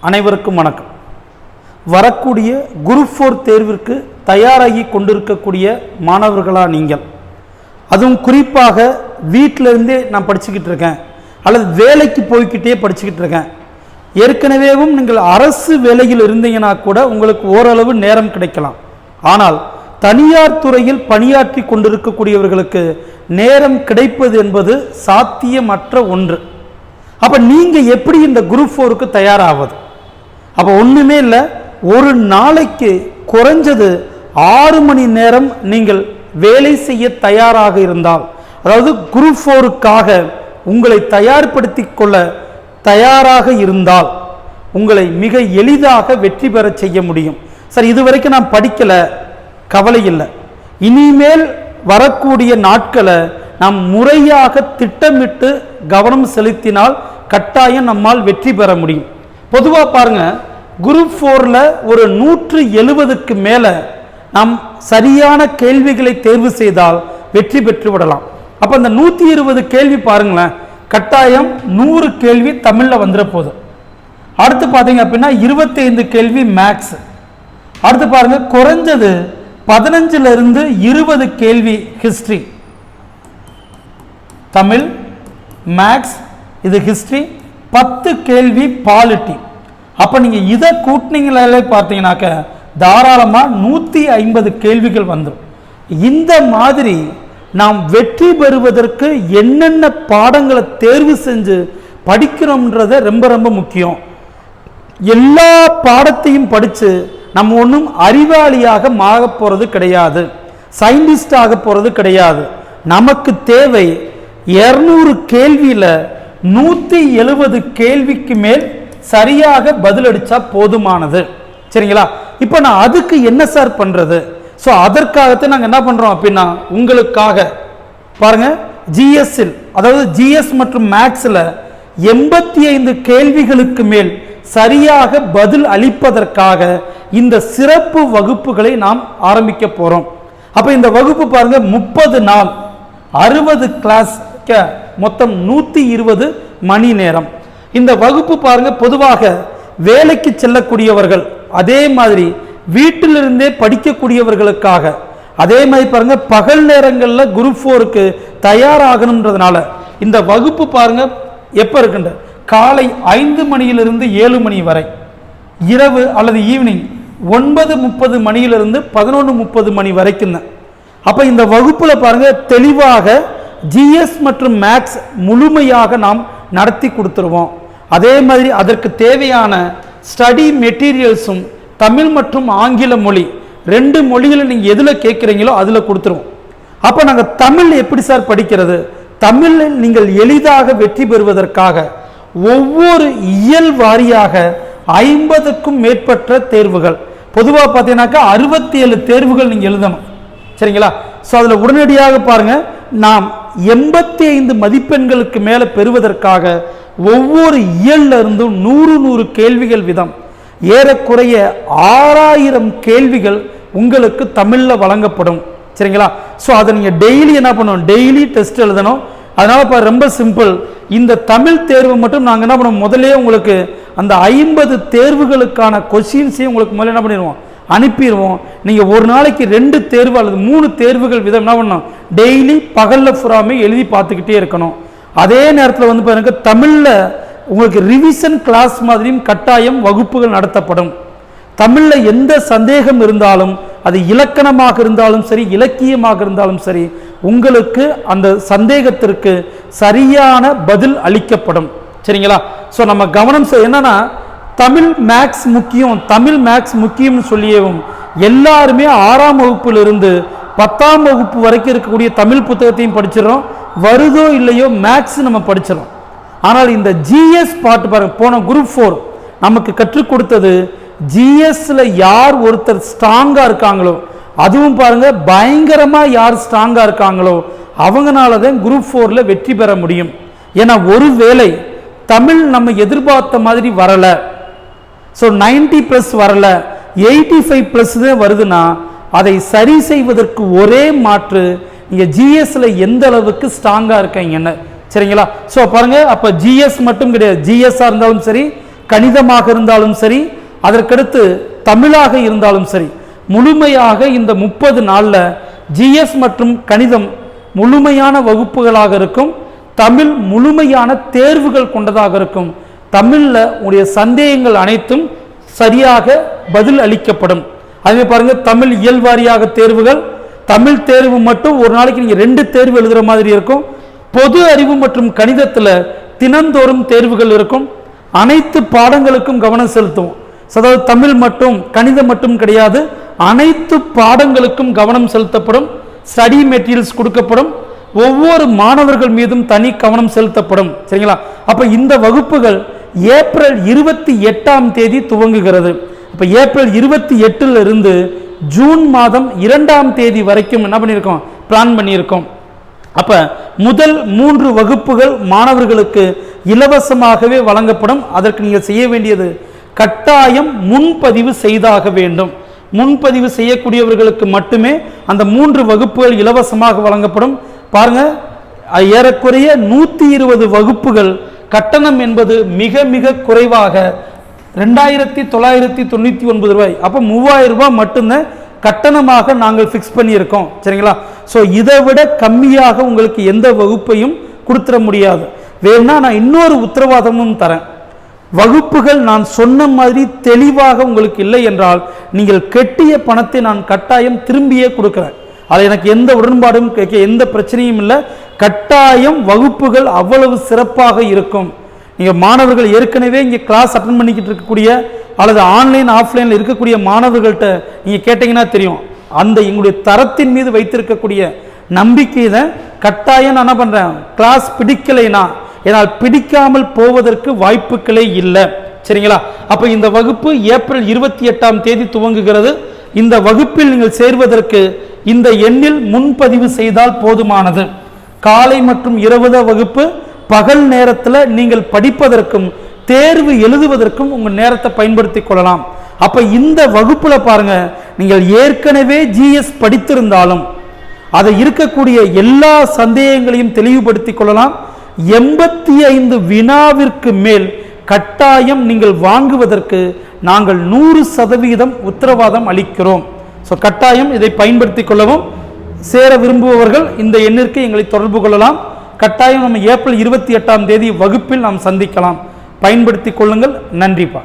அனைவருக்கும் வணக்கம். வரக்கூடிய குரூப் 4 தேர்விற்கு தயாராகி கொண்டிருக்கக்கூடிய மாணவர்களா நீங்கள், அதுவும் குறிப்பாக வீட்டிலிருந்தே நான் படிச்சுக்கிட்டு இருக்கேன் அல்லது வேலைக்கு போய்கிட்டே படிச்சுக்கிட்டு இருக்கேன், ஏற்கனவேவும் நீங்கள் அரசு வேலையில் இருந்தீங்கன்னா கூட உங்களுக்கு ஓரளவு நேரம் கிடைக்கலாம். ஆனால் தனியார் துறையில் பணியாற்றி கொண்டிருக்கக்கூடியவர்களுக்கு நேரம் கிடைப்பது என்பது சாத்தியமற்ற ஒன்று. அப்போ நீங்கள் எப்படி இந்த குரூப் 4க்கு தயாராவது? அப்போ ஒன்றுமே இல்லை, ஒரு நாளைக்கு குறைஞ்சது 6 மணி நேரம் நீங்கள் வேலை செய்ய தயாராக இருந்தால், அதாவது குரூப் 4க்காக உங்களை தயார்படுத்தி கொள்ள தயாராக இருந்தால் உங்களை மிக எளிதாக வெற்றி பெற செய்ய முடியும். சார், இதுவரைக்கும் நான் படிக்கலை, கவலை இல்லை. இனிமேல் வரக்கூடிய நாட்களை நாம் முறையாக திட்டமிட்டு கவனம் செலுத்தினால் கட்டாயம் நம்மால் வெற்றி பெற முடியும். பொதுவாக பாருங்க, குரூப் 4ல் ஒரு 170க்கு மேலே நாம் சரியான கேள்விகளை தேர்வு செய்தால் வெற்றி பெற்று விடலாம். அப்போ அந்த 120 கேள்வி பாருங்களேன், கட்டாயம் 100 கேள்வி தமிழில் வந்துட போகுது. அடுத்து பார்த்தீங்க அப்படின்னா 25 கேள்வி மேக்ஸ். அடுத்து பாருங்க, குறைஞ்சது 15லிருந்து 20 கேள்வி ஹிஸ்ட்ரி. தமிழ், மேக்ஸ், இது ஹிஸ்ட்ரி, 10 கேள்வி பாலிட்டி. அப்போ நீங்கள் இதை கூட்டினீங்களே பார்த்தீங்கன்னாக்க தாராளமாக 150 கேள்விகள் வந்துடும். இந்த மாதிரி நாம் வெற்றி பெறுவதற்கு என்னென்ன பாடங்களை தேர்வு செஞ்சு படிக்கிறோம்ன்றத ரொம்ப ரொம்ப முக்கியம். எல்லா பாடத்தையும் படித்து நம்ம ஒன்றும் அறிவாளியாக மாற போகிறது கிடையாது, சயின்டிஸ்ட் ஆக போகிறது கிடையாது. நமக்கு தேவை 200 கேள்வியில் 170 கேள்விக்கு மேல் சரியாக பதிலளிச்சா போதுமானது. சரிங்களா? இப்போ நான் அதுக்கு என்ன சார் பண்ணுறது? ஸோ அதற்காகத்தான் நாங்கள் என்ன பண்ணுறோம் அப்படின்னா, உங்களுக்காக பாருங்க, ஜிஎஸ்ஸில், அதாவது ஜிஎஸ் மற்றும் மேக்ஸில் 85 கேள்விகளுக்கு மேல் சரியாக பதில் அளிப்பதற்காக இந்த சிறப்பு வகுப்புகளை நாம் ஆரம்பிக்க போகிறோம். அப்போ இந்த வகுப்பு பாருங்க, 30 நாள் 60 கிளாஸ், மொத்தம் 120 மணி நேரம். இந்த வகுப்பு பாருங்க, பொதுவாக வேலைக்கு செல்லக்கூடியவர்கள், அதே மாதிரி வீட்டிலிருந்தே படிக்கக்கூடியவர்களுக்காக, அதே மாதிரி பாருங்க பகல் நேரங்களில் குரூப் 4க்கு தயாராகணுன்றதுனால இந்த வகுப்பு பாருங்க எப்போ இருக்குன்ற காலை 5 மணியிலிருந்து 7 மணி வரை, இரவு அல்லது ஈவினிங் 9:30 மணியிலிருந்து 11:30 மணி வரைக்கும். அப்போ இந்த வகுப்பில் பாருங்க தெளிவாக ஜிஎஸ் மற்றும் மேக்ஸ் முழுமையாக நாம் நடத்தி கொடுத்துருவோம். அதே மாதிரி அதற்கு தேவையான ஸ்டடி மெட்டீரியல்ஸும் தமிழ் மற்றும் ஆங்கில மொழி 2 மொழிகளை நீங்கள் எதில் கேட்குறீங்களோ அதில் கொடுத்துருவோம். அப்போ நாங்கள் தமிழ் எப்படி சார் படிக்கிறது? தமிழில் நீங்கள் எளிதாக வெற்றி பெறுவதற்காக ஒவ்வொரு இயல் வாரியாக 50க்கும் மேற்பட்ட தேர்வுகள், பொதுவாக பார்த்தீங்கன்னாக்கா 67 தேர்வுகள் நீங்கள் எழுதணும். சரிங்களா? ஸோ அதில் உடனடியாக பாருங்கள், நாம் 85 மதிப்பெண்களுக்கு மேலே பெறுவதற்காக ஒவ்வொரு இயல்ல இருந்தும் 100 கேள்விகள் வீதம் ஏறக்குறைய 6000 கேள்விகள் உங்களுக்கு தமிழில் வழங்கப்படும். சரிங்களா? ஸோ அதை நீங்கள் டெய்லி என்ன பண்ணணும், டெய்லி டெஸ்ட் எழுதணும். அதனால் இப்போ ரொம்ப சிம்பிள், இந்த தமிழ் தேர்வு மட்டும் நாங்கள் என்ன பண்ணுவோம், முதலே உங்களுக்கு அந்த 50 தேர்வுகளுக்கான கொஸ்டின்ஸையும் உங்களுக்கு முதல்ல என்ன பண்ணிடுவோம், அனுப்பிடுவோம். நீங்கள் ஒரு நாளைக்கு 2 தேர்வு அல்லது 3 தேர்வுகள் விதம் என்ன பண்ணணும், டெய்லி பகலில் ஃபுராமே எழுதி பார்த்துக்கிட்டே இருக்கணும். அதே நேரத்தில் வந்து பாருங்க, தமிழில் உங்களுக்கு ரிவிஷன் கிளாஸ் மாதிரியும் கட்டாயம் வகுப்புகள் நடத்தப்படும். தமிழில் எந்த சந்தேகம் இருந்தாலும், அது இலக்கணமாக இருந்தாலும் சரி, இலக்கியமாக இருந்தாலும் சரி, உங்களுக்கு அந்த சந்தேகத்திற்கு சரியான பதில் அளிக்கப்படும். சரிங்களா? ஸோ நம்ம கவனம் என்னன்னா, தமிழ் மேக்ஸ் முக்கியம், தமிழ் மேக்ஸ் முக்கியம்னு சொல்லியவும் எல்லாருமே 6ஆம் வகுப்பிலிருந்து 10ஆம் வகுப்பு வரைக்கும் இருக்கக்கூடிய தமிழ் புத்தகத்தையும் படிச்சிடறோம், வருதோ இல்லையோ மேக்ஸ் நம்ம படிச்சிடறோம். ஆனால் இந்த ஜிஎஸ் பாட்டு பாருங்க, போன குரூப் 4 நமக்கு கற்றுக் கொடுத்தது ஜிஎஸ்ல யார் ஒருத்தர் ஸ்ட்ராங்கா இருக்காங்களோ, அதுவும் பாருங்க பயங்கரமா யார் ஸ்ட்ராங்கா இருக்காங்களோ அவங்கனால தான் குரூப் 4ல வெற்றி பெற முடியும். ஏன்னா ஒருவேளை தமிழ் நம்ம எதிர்பார்த்த மாதிரி வரல, ஸோ 90+ வரல, 85+ தான் வருதுன்னா அதை சரி செய்வதற்கு ஒரே மாற்று நீங்கள் ஜிஎஸ்ல எந்த அளவுக்கு ஸ்ட்ராங்காக இருக்கீங்கன்னு. சரிங்களா? ஸோ பாருங்க, அப்போ ஜிஎஸ் மட்டும் கிடையாது, ஜிஎஸ்ஸாக இருந்தாலும் சரி, கணிதமாக இருந்தாலும் சரி, அதற்கடுத்து தமிழாக இருந்தாலும் சரி, முழுமையாக இந்த 30 நாளில் ஜிஎஸ் மற்றும் கணிதம் முழுமையான வகுப்புகளாக இருக்கும். தமிழ் முழுமையான தேர்வுகள் கொண்டதாக இருக்கும். தமிழில் உங்களுடைய சந்தேகங்கள் அனைத்தும் சரியாக பதில் அளிக்கப்படும். அதே பாருங்க, தமிழ் இயல்வாரியாக தேர்வுகள், தமிழ் தேர்வு மட்டும் ஒரு நாளைக்கு நீங்கள் 2 தேர்வு எழுதுகிற மாதிரி இருக்கும். பொது அறிவு மற்றும் கணிதத்தில் தினந்தோறும் தேர்வுகள் இருக்கும். அனைத்து பாடங்களுக்கும் கவனம் செலுத்தும். அதாவது தமிழ் மட்டும் கணிதம் மட்டும் கிடையாது, அனைத்து பாடங்களுக்கும் கவனம் செலுத்தப்படும். ஸ்டடி மெட்டீரியல்ஸ் கொடுக்கப்படும். ஒவ்வொரு மாணவர்கள் மீதும் தனி கவனம் செலுத்தப்படும். சரிங்களா? அப்ப இந்த வகுப்புகள் ஏப்ரல் 28ஆம் தேதி துவங்குகிறது. அப்ப ஏப்ரல் 28 இருந்து ஜூன் மாதம் 2ஆம் தேதி வரைக்கும் என்ன பண்ணியிருக்கோம், பிளான் பண்ணியிருக்கோம். அப்ப முதல் 3 வகுப்புகள் மாணவர்களுக்கு இலவசமாகவே வழங்கப்படும். அதற்கு நீங்கள் செய்ய வேண்டியது கட்டாயம் முன்பதிவு செய்தாக வேண்டும். முன்பதிவு செய்யக்கூடியவர்களுக்கு மட்டுமே அந்த 3 வகுப்புகள் இலவசமாக வழங்கப்படும். பாருங்க, ஏறக்குறைய 120 வகுப்புகள். கட்டணம் என்பது மிக மிக குறைவாக 2999 ரூபாய். அப்போ 3000 ரூபாய் மட்டும்தான் கட்டணமாக நாங்கள் ஃபிக்ஸ் பண்ணியிருக்கோம். சரிங்களா? ஸோ இதை விட கம்மியாக உங்களுக்கு எந்த வகுப்பையும் கொடுத்துட முடியாது. வேணா நான் இன்னொரு உத்தரவாதமும் தரேன். வகுப்புகள் நான் சொன்ன மாதிரி தெளிவாக உங்களுக்கு இல்லை என்றால் நீங்கள் கெட்டிய பணத்தை நான் கட்டாயம் திரும்பியே கொடுக்குறேன். அது எனக்கு எந்த உடன்பாடும் எந்த பிரச்சனையும் இல்லை. கட்டாயம் வகுப்புகள் அவ்வளவு சிறப்பாக இருக்கும். நீங்கள் மாணவர்கள் ஏற்கனவே இங்கே கிளாஸ் அட்டன் பண்ணிக்கிட்டு இருக்கக்கூடிய அல்லது ஆன்லைன் ஆஃப்லைனில் இருக்கக்கூடிய மாணவர்கள்ட்ட நீங்கள் கேட்டிங்கன்னா தெரியும். அந்த எங்களுடைய தரத்தின் மீது வைத்திருக்கக்கூடிய நம்பிக்கை தான் கட்டாயம் நான் என்ன பண்ணுறேன், கிளாஸ் பிடிக்கலைனா ஏன்னால் பிடிக்காமல் போவதற்கு வாய்ப்புகளே இல்லை. சரிங்களா? அப்போ இந்த வகுப்பு ஏப்ரல் 28ஆம் தேதி துவங்குகிறது. இந்த வகுப்பில் நீங்கள் சேர்வதற்கு இந்த எண்ணில் முன்பதிவு செய்தால் போதுமானது. காலை மற்றும் இரவு வகுப்பு. பகல் நேரத்தில் நீங்கள் படிப்பதற்கும் தேர்வு எழுதுவதற்கும் உங்கள் நேரத்தை பயன்படுத்தி கொள்ளலாம். அப்ப இந்த வகுப்புல பாருங்க, நீங்கள் ஏற்கனவே ஜிஎஸ் படித்திருந்தாலும் அதை இருக்கக்கூடிய எல்லா சந்தேகங்களையும் தெளிவுபடுத்தி கொள்ளலாம். 85 வினாவிற்கு மேல் கட்டாயம் நீங்கள் வாங்குவதற்கு நாங்கள் 100% உத்தரவாதம் அளிக்கிறோம். ஸோ கட்டாயம் இதை பயன்படுத்தி கொள்ளவும். சேர விரும்புபவர்கள் இந்த எண்ணிற்கு எங்களை தொடர்பு கொள்ளலாம். கட்டாயம் நம்ம ஏப்ரல் 28ஆம் தேதி வகுப்பில் நாம் சந்திக்கலாம். பயன்படுத்தி கொள்ளுங்கள். நன்றிப்பா.